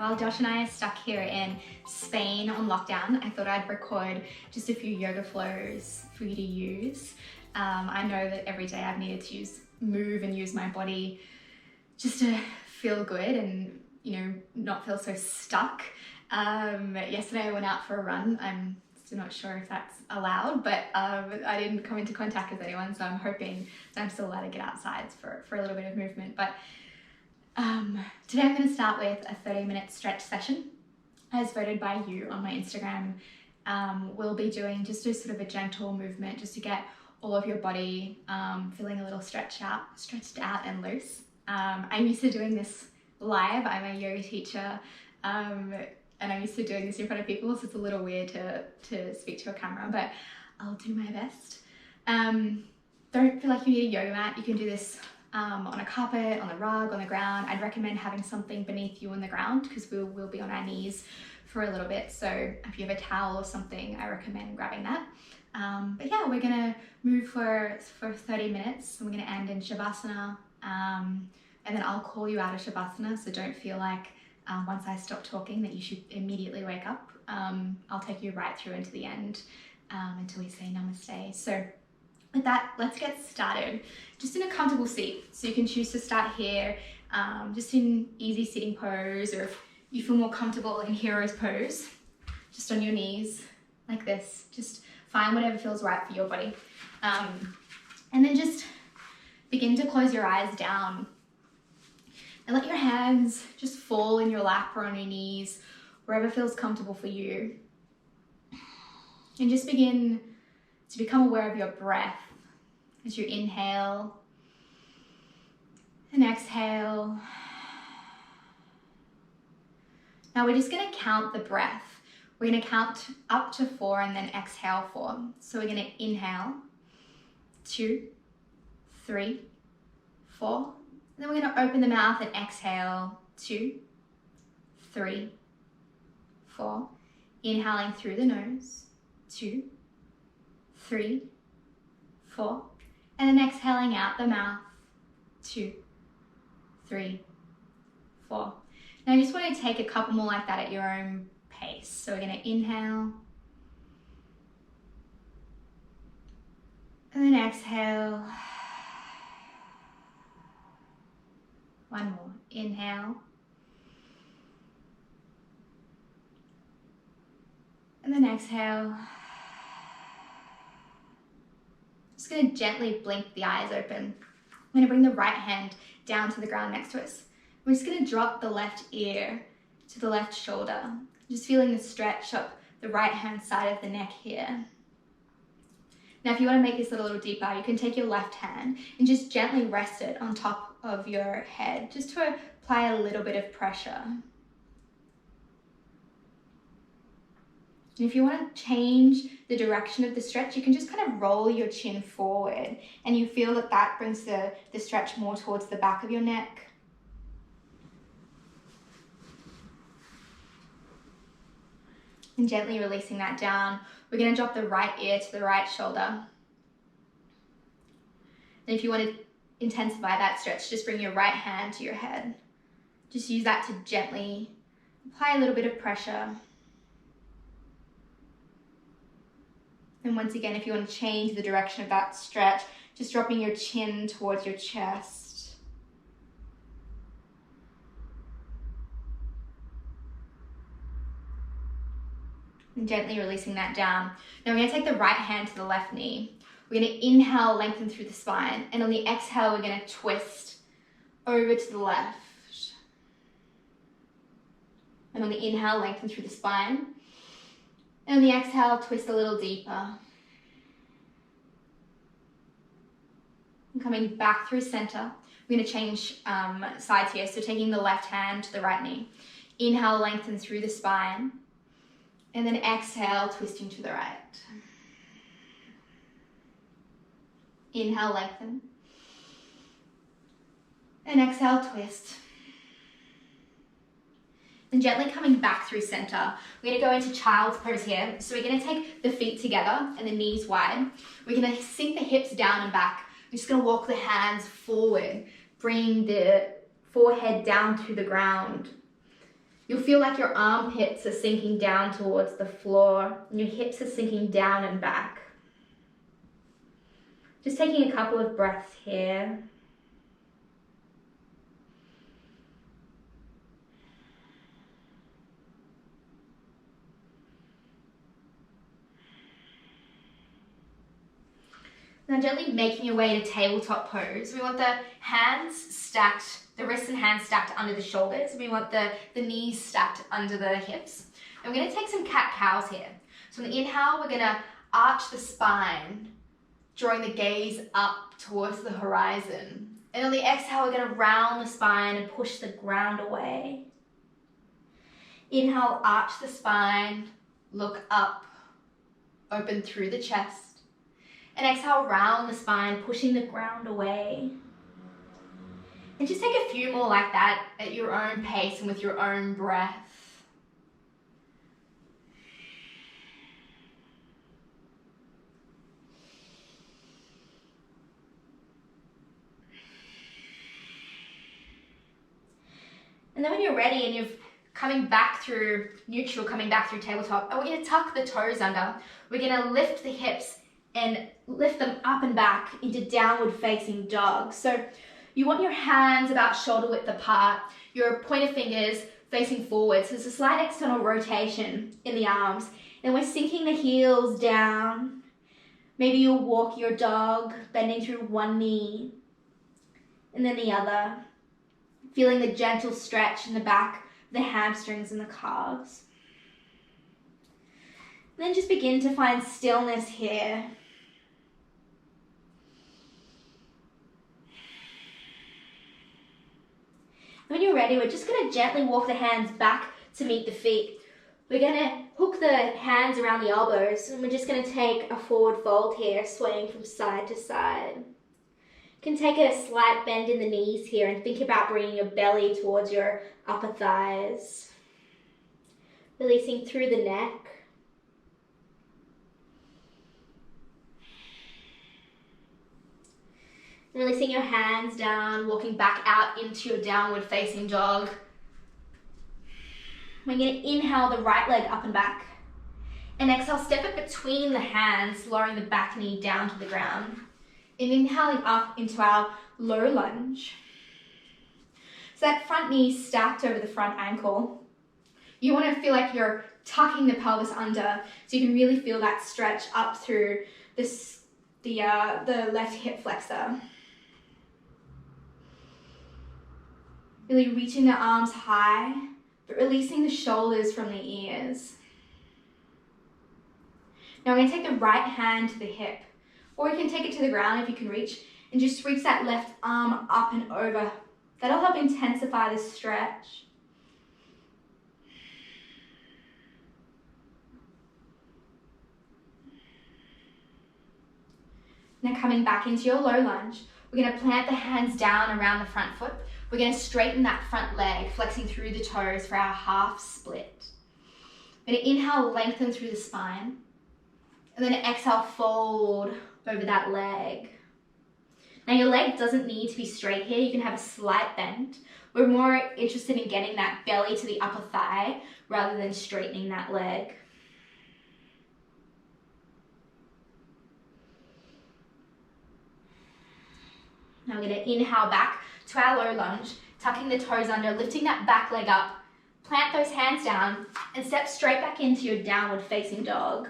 while Josh and I are stuck here in Spain on lockdown, I thought I'd record just a few yoga flows for you to use. I know that every day I've needed to move and use my body just to feel good and, you know, not feel so stuck. Yesterday I went out for a run. I'm still not sure if that's allowed, but I didn't come into contact with anyone, so I'm hoping that I'm still allowed to get outside for a little bit of movement. But today I'm going to start with a 30-minute stretch session as voted by you on my Instagram. We'll be doing just a sort of a gentle movement just to get all of your body feeling a little stretched out and loose. I'm used to doing this live. I'm a yoga teacher and I'm used to doing this in front of people, so it's a little weird to speak to a camera, but I'll do my best. Don't feel like you need a yoga mat. You can do this on a carpet, on the rug, on the ground. I'd recommend having something beneath you on the ground because we'll be on our knees for a little bit. So if you have a towel or something, I recommend grabbing that. But yeah, we're gonna move for 30 minutes and we're gonna end in Shavasana. And then I'll call you out of Shavasana, so don't feel like once I stop talking that you should immediately wake up. I'll take you right through into the end until we say namaste. So with that, let's get started. Just in a comfortable seat. So you can choose to start here, just in easy sitting pose, or if you feel more comfortable in hero's pose, just on your knees like this. Just find whatever feels right for your body. And then just begin to close your eyes down and let your hands just fall in your lap or on your knees, wherever feels comfortable for you. And just begin to become aware of your breath as you inhale and exhale. Now we're just going to count the breath. We're going to count up to 4 and then exhale 4. So we're going to inhale 2, 3, 4. And then we're going to open the mouth and exhale 2, 3, 4. Inhaling through the nose 2, 3, 4. And then exhaling out the mouth 2, 3, 4. Now I just want to take a couple more like that at your own pace. So we're going to inhale and then exhale. One more. Inhale. And then exhale. Just going to gently blink the eyes open. I'm going to bring the right hand down to the ground next to us. We're just going to drop the left ear to the left shoulder. Just feeling the stretch up the right hand side of the neck here. Now if you want to make this a little deeper, you can take your left hand and just gently rest it on top of your head, just to apply a little bit of pressure. And if you want to change the direction of the stretch, you can just kind of roll your chin forward and you feel that brings the stretch more towards the back of your neck. And gently releasing that down, we're going to drop the right ear to the right shoulder. And if you want to intensify that stretch, just bring your right hand to your head. Just use that to gently apply a little bit of pressure. And once again, if you want to change the direction of that stretch, just dropping your chin towards your chest. And gently releasing that down. Now we're going to take the right hand to the left knee. We're going to inhale, lengthen through the spine. And on the exhale, we're going to twist over to the left. And on the inhale, lengthen through the spine. And on the exhale, twist a little deeper. And coming back through center, we're going to change sides here. So taking the left hand to the right knee. Inhale, lengthen through the spine. And then exhale, twisting to the right. Inhale, lengthen. And exhale, twist. And gently coming back through center. We're going to go into child's pose here. So we're going to take the feet together and the knees wide. We're going to sink the hips down and back. We're just going to walk the hands forward, bringing the forehead down to the ground. You'll feel like your armpits are sinking down towards the floor and your hips are sinking down and back. Just taking a couple of breaths here. Now gently making your way to tabletop pose. We want the hands stacked, the wrists and hands stacked under the shoulders. We want the knees stacked under the hips. And we're going to take some cat-cows here. So on the inhale, we're going to arch the spine, drawing the gaze up towards the horizon. And on the exhale, we're going to round the spine and push the ground away. Inhale, arch the spine, look up, open through the chest. And exhale, round the spine, pushing the ground away. And just take a few more like that at your own pace and with your own breath. And then when you're ready and you've coming back through neutral, coming back through tabletop, I want you to tuck the toes under. We're going to lift the hips and lift them up and back into downward facing dog. So you want your hands about shoulder width apart, your pointer fingers facing forward. So there's a slight external rotation in the arms. And we're sinking the heels down. Maybe you'll walk your dog, bending through one knee and then the other. Feeling the gentle stretch in the back, the hamstrings and the calves. And then just begin to find stillness here. When you're ready, we're just going to gently walk the hands back to meet the feet. We're going to hook the hands around the elbows and we're just going to take a forward fold here, swaying from side to side. You can take a slight bend in the knees here and think about bringing your belly towards your upper thighs. Releasing through the neck. Releasing your hands down, walking back out into your downward facing dog. We're going to inhale the right leg up and back. And exhale, step it between the hands, lowering the back knee down to the ground. And inhaling up into our low lunge. So that front knee stacked over the front ankle. You want to feel like you're tucking the pelvis under so you can really feel that stretch up through the left hip flexor. Really reaching the arms high, but releasing the shoulders from the ears. Now we're going to take the right hand to the hip, or you can take it to the ground if you can reach, and just reach that left arm up and over. That'll help intensify the stretch. Now coming back into your low lunge, we're going to plant the hands down around the front foot. We're going to straighten that front leg, flexing through the toes for our half split. We're going to inhale, lengthen through the spine. And then exhale, fold over that leg. Now your leg doesn't need to be straight here. You can have a slight bend. We're more interested in getting that belly to the upper thigh rather than straightening that leg. Now we're going to inhale back to our low lunge, tucking the toes under, lifting that back leg up. Plant those hands down and step straight back into your downward facing dog.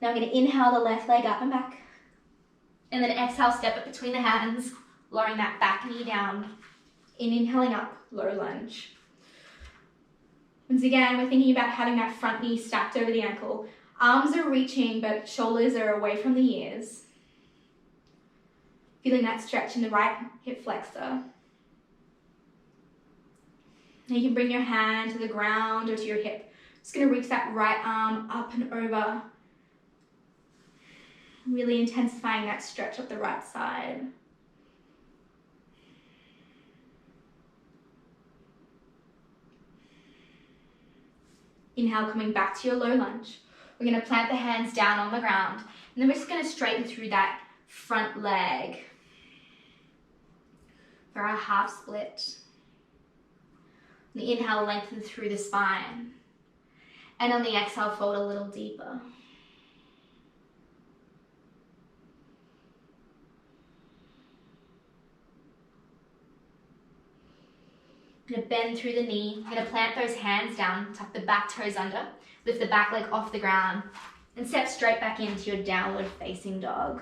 Now I'm going to inhale the left leg up and back. And then exhale, step it between the hands, lowering that back knee down. Inhaling up, low lunge. Once again, we're thinking about having that front knee stacked over the ankle. Arms are reaching, but shoulders are away from the ears. Feeling that stretch in the right hip flexor. Now you can bring your hand to the ground or to your hip. Just going to reach that right arm up and over. Really intensifying that stretch up the right side. Inhale, coming back to your low lunge. We're going to plant the hands down on the ground. And then we're just going to straighten through that front leg for our half split. On the inhale, lengthen through the spine. And on the exhale, fold a little deeper. I'm going to bend through the knee. I'm going to plant those hands down, tuck the back toes under, lift the back leg off the ground, and step straight back into your downward facing dog.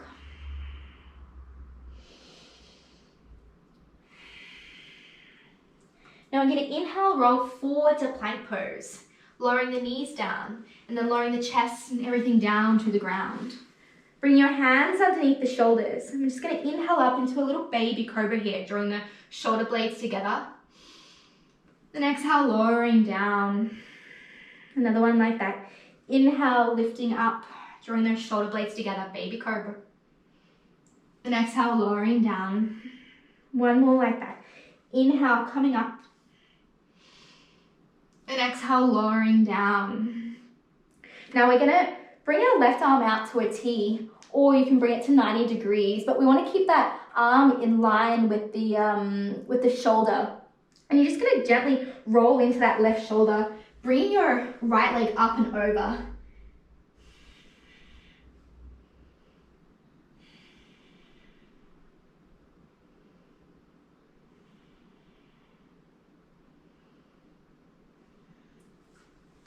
Now I'm going to inhale, roll forward to plank pose, lowering the knees down, and then lowering the chest and everything down to the ground. Bring your hands underneath the shoulders. I'm just going to inhale up into a little baby cobra here, drawing the shoulder blades together. Then exhale, lowering down. Another one like that. Inhale, lifting up, drawing those shoulder blades together, baby cobra. Then exhale, lowering down. One more like that. Inhale, coming up. And exhale, lowering down. Now we're gonna bring our left arm out to a T, or you can bring it to 90 degrees, but we wanna keep that arm in line with the shoulder. And you're just gonna gently roll into that left shoulder, bring your right leg up and over.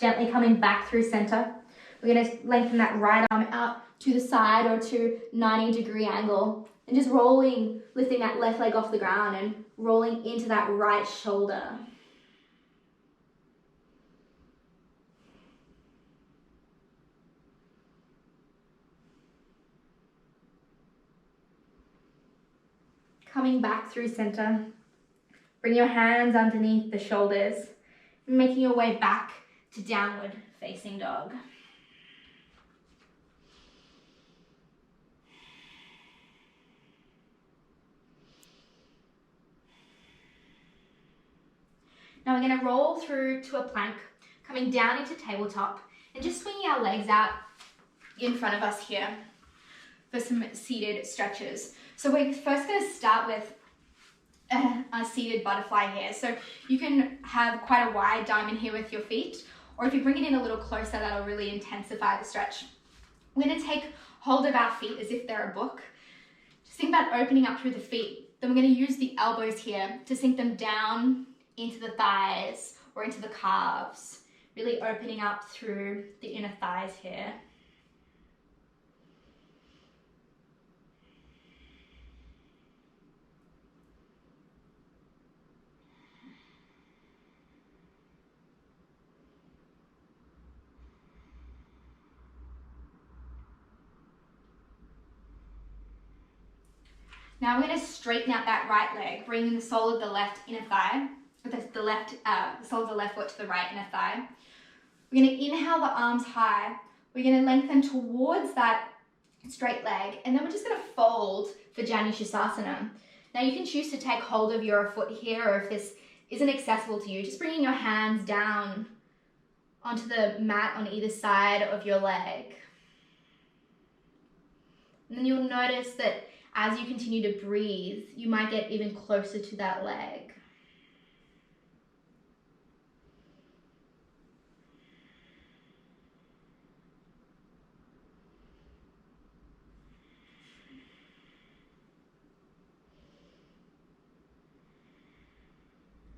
Gently coming back through center. We're going to lengthen that right arm out to the side or to 90-degree angle. And just rolling, lifting that left leg off the ground and rolling into that right shoulder. Coming back through center. Bring your hands underneath the shoulders. Making your way back to downward facing dog. Now we're going to roll through to a plank, coming down into tabletop and just swinging our legs out in front of us here for some seated stretches. So we're first going to start with a seated butterfly here. So you can have quite a wide diamond here with your feet, or if you bring it in a little closer, that'll really intensify the stretch. We're going to take hold of our feet as if they're a book. Just think about opening up through the feet. Then we're going to use the elbows here to sink them down into the thighs or into the calves, really opening up through the inner thighs here. Now we're going to straighten out that right leg, bringing the sole of the left inner thigh, the sole of the left foot to the right inner thigh. We're going to inhale the arms high. We're going to lengthen towards that straight leg, and then we're just going to fold for Janushirasana. Now you can choose to take hold of your foot here, or if this isn't accessible to you, just bringing your hands down onto the mat on either side of your leg. And then you'll notice that as you continue to breathe, you might get even closer to that leg.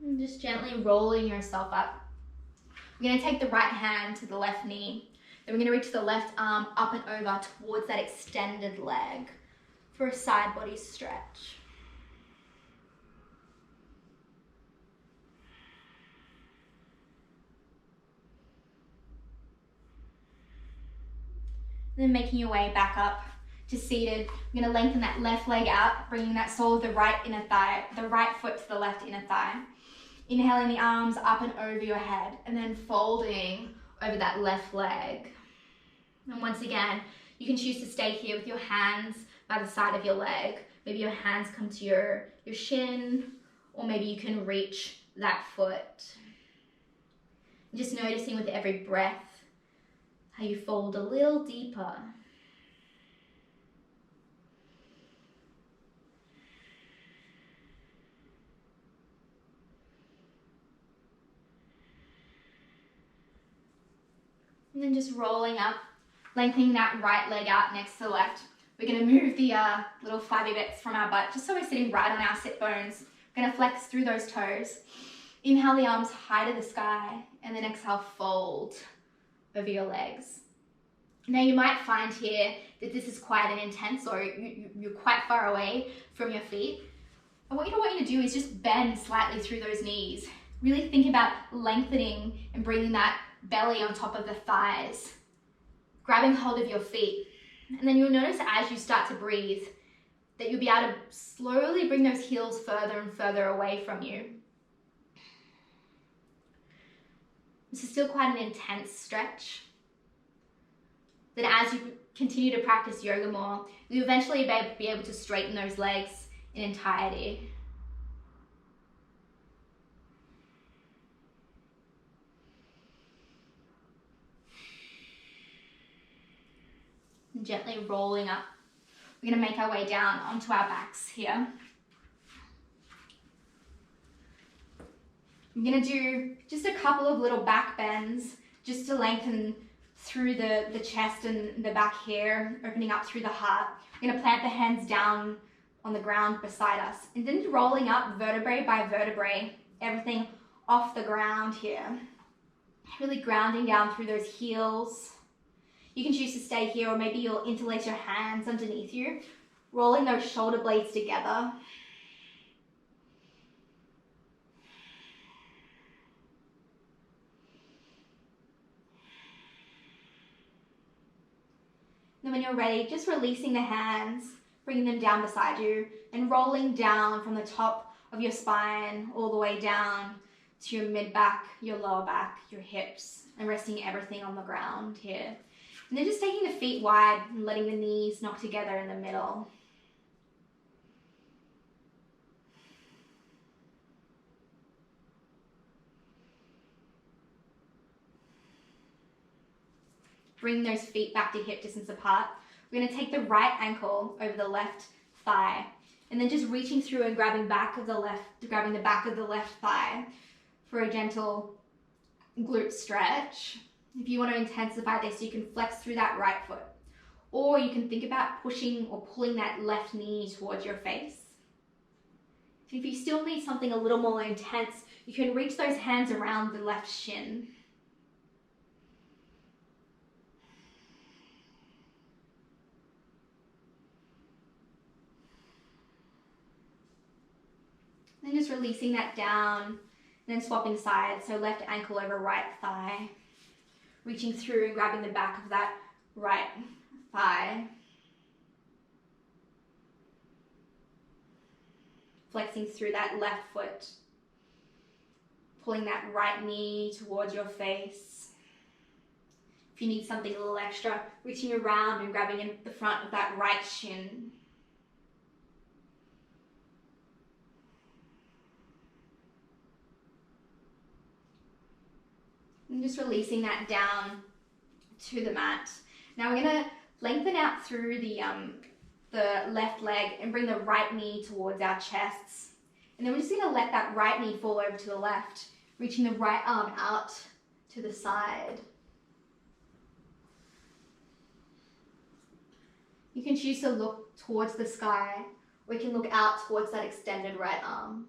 And just gently rolling yourself up. We're going to take the right hand to the left knee. Then we're going to reach the left arm up and over towards that extended leg for a side body stretch. Then making your way back up to seated. I'm going to lengthen that left leg out, bringing that sole of the right inner thigh, the right foot to the left inner thigh. Inhaling the arms up and over your head, and then folding over that left leg. And once again, you can choose to stay here with your hands by the side of your leg. Maybe your hands come to your shin, or maybe you can reach that foot. Just noticing with every breath how you fold a little deeper. And then just rolling up, lengthening that right leg out next to the left. We're going to move the little flabby bits from our butt just so we're sitting right on our sit bones. We're going to flex through those toes. Inhale the arms high to the sky, and then exhale, fold over your legs. Now you might find here that this is quite an intense, or you're quite far away from your feet. And what I want you to do is just bend slightly through those knees. Really think about lengthening and bringing that belly on top of the thighs, grabbing hold of your feet. And then you'll notice as you start to breathe that you'll be able to slowly bring those heels further and further away from you. This is still quite an intense stretch. Then as you continue to practice yoga more, you'll eventually be able to straighten those legs in entirety. And gently rolling up. We're going to make our way down onto our backs here. I'm going to do just a couple of little back bends just to lengthen through the chest and the back here, opening up through the heart. We're going to plant the hands down on the ground beside us, and then rolling up vertebrae by vertebrae, everything off the ground here. Really grounding down through those heels. You can choose to stay here, or maybe you'll interlace your hands underneath you, rolling those shoulder blades together. Then when you're ready, just releasing the hands, bringing them down beside you, and rolling down from the top of your spine all the way down to your mid-back, your lower back, your hips, and resting everything on the ground here. And then just taking the feet wide and letting the knees knock together in the middle. Bring those feet back to hip distance apart. We're going to take the right ankle over the left thigh, and then just reaching through and grabbing the back of the left thigh for a gentle glute stretch. If you want to intensify this, you can flex through that right foot, or you can think about pushing or pulling that left knee towards your face. If you still need something a little more intense, you can reach those hands around the left shin. Then just releasing that down, and then swapping sides. So left ankle over right thigh. Reaching through and grabbing the back of that right thigh. Flexing through that left foot. Pulling that right knee towards your face. If you need something a little extra, reaching around and grabbing in the front of that right shin. And just releasing that down to the mat. Now we're going to lengthen out through the left leg and bring the right knee towards our chests. And then we're just going to let that right knee fall over to the left, reaching the right arm out to the side. You can choose to look towards the sky, or you can look out towards that extended right arm.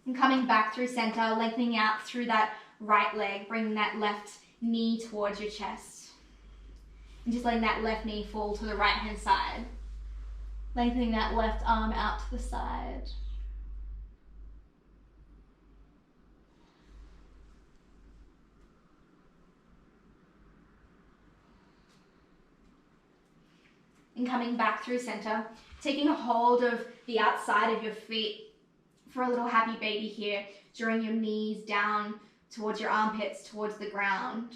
And coming back through center, lengthening out through that right leg, bringing that left knee towards your chest. And just letting that left knee fall to the right hand side. Lengthening that left arm out to the side. And coming back through center, taking a hold of the outside of your feet for a little happy baby here, drawing your knees down towards your armpits, towards the ground.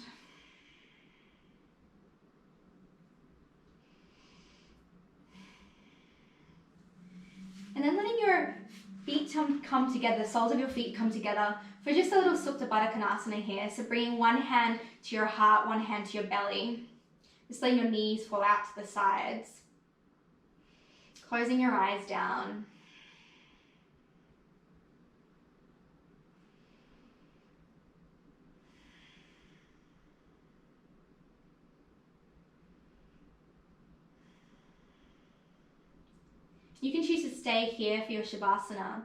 And then letting your feet come together, the soles of your feet come together for just a little Supta Baddha Konasana here. So bringing one hand to your heart, one hand to your belly. Just letting your knees fall out to the sides. Closing your eyes down. You can choose to stay here for your Shavasana,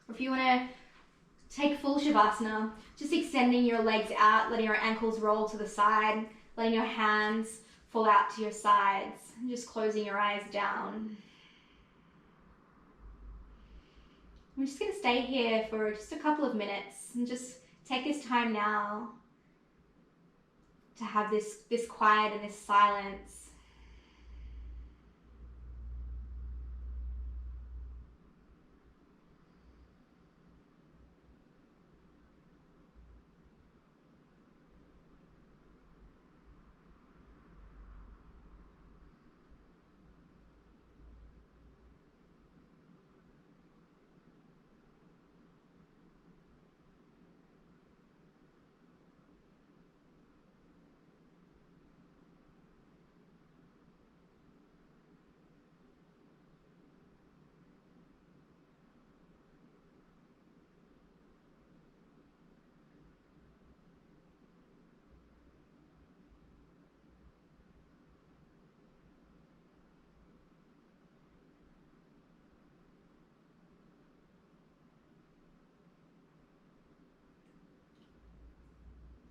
or if you want to take full Shavasana, just extending your legs out, letting your ankles roll to the side, letting your hands fall out to your sides, and just closing your eyes down. I'm just going to stay here for just a couple of minutes and just take this time now to have this quiet and this silence.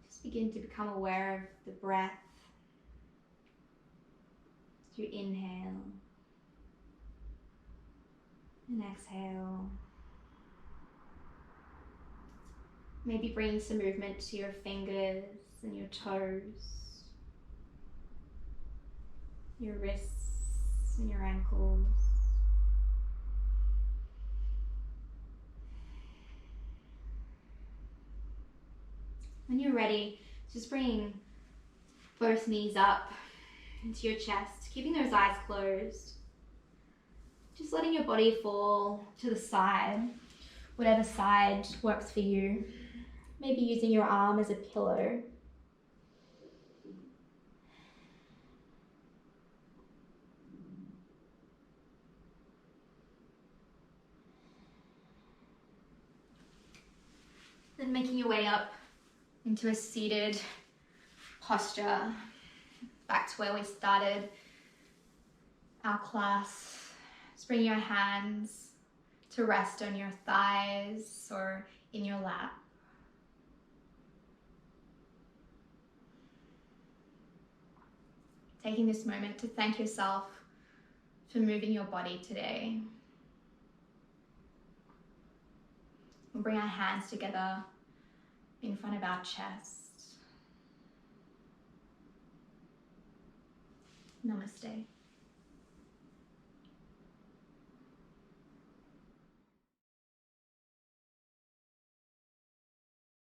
Just begin to become aware of the breath as you inhale and exhale. Maybe bringing some movement to your fingers and your toes, your wrists and your ankles. When you're ready, just bring both knees up into your chest, keeping those eyes closed. Just letting your body fall to the side, whatever side works for you. Maybe using your arm as a pillow. Then making your way up into a seated posture, back to where we started our class. Just bring your hands to rest on your thighs or in your lap. Taking this moment to thank yourself for moving your body today. We'll bring our hands together in front of our chest. Namaste.